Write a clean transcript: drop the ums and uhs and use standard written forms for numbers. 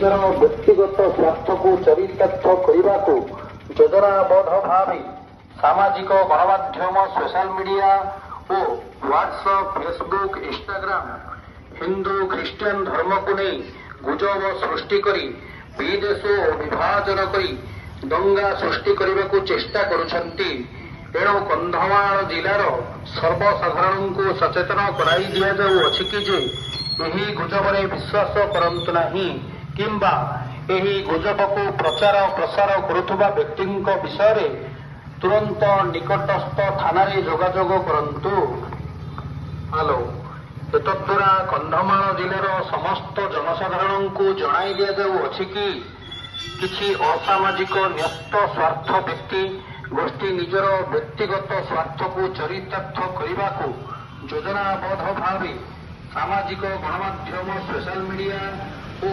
ନିଜର ବ୍ୟକ୍ତିଗତ ସ୍ୱାର୍ଥକୁ ଚରିତାର୍ଥ କରିବାକୁ ଯୋଜନାବଦ୍ଧ ଭାବେ ସାମାଜିକ ଗଣମାଧ୍ୟମ ସୋସିଆଲ ମିଡିଆ ଓ WhatsApp Facebook Instagram Hindu Christian ଧର୍ମକୁ ନେଇ ଗୁଜବ ସୃଷ୍ଟି କରି ବିଦେଶ ଓ ବିଭାଜନ କରି ଦଙ୍ଗା ସୃଷ୍ଟି କରିବାକୁ ଚେଷ୍ଟା କରୁଛନ୍ତି। ଏଣୁ କନ୍ଧମାଳ ଜିଲ୍ଲାର ସର୍ବସାଧାରଣଙ୍କୁ ସଚେତନ କରାଇ ଦିଆଯାଉଅଛି କି ଯେ ଏହି ଗୁଜବରେ ବିଶ୍ୱାସ କରନ୍ତୁ ନାହିଁ କିମ୍ବା ଏହି ଗୁଜବକୁ ପ୍ରଚାର ପ୍ରସାର କରୁଥିବା ବ୍ୟକ୍ତିଙ୍କ ବିଷୟରେ ତୁରନ୍ତ ନିକଟସ୍ଥ ଥାନାରେ ଯୋଗାଯୋଗ କରନ୍ତୁ। ଏତଦ୍ୱାରା କନ୍ଧମାଳ ଜିଲ୍ଲାର ସମସ୍ତ ଜନସାଧାରଣଙ୍କୁ ଜଣାଇ ଦିଆଯାଉଅଛି କି କିଛି ଅସାମାଜିକ ନ୍ୟସ୍ତ ସ୍ୱାର୍ଥ ବ୍ୟକ୍ତି ଗୋଷ୍ଠୀ ନିଜର ବ୍ୟକ୍ତିଗତ ସ୍ୱାର୍ଥକୁ ଚରିତାର୍ଥ କରିବାକୁ ଯୋଜନାବଦ୍ଧ ଭାବେ ସାମାଜିକ ଗଣମାଧ୍ୟମ ସୋସିଆଲ ମିଡିଆ ଓ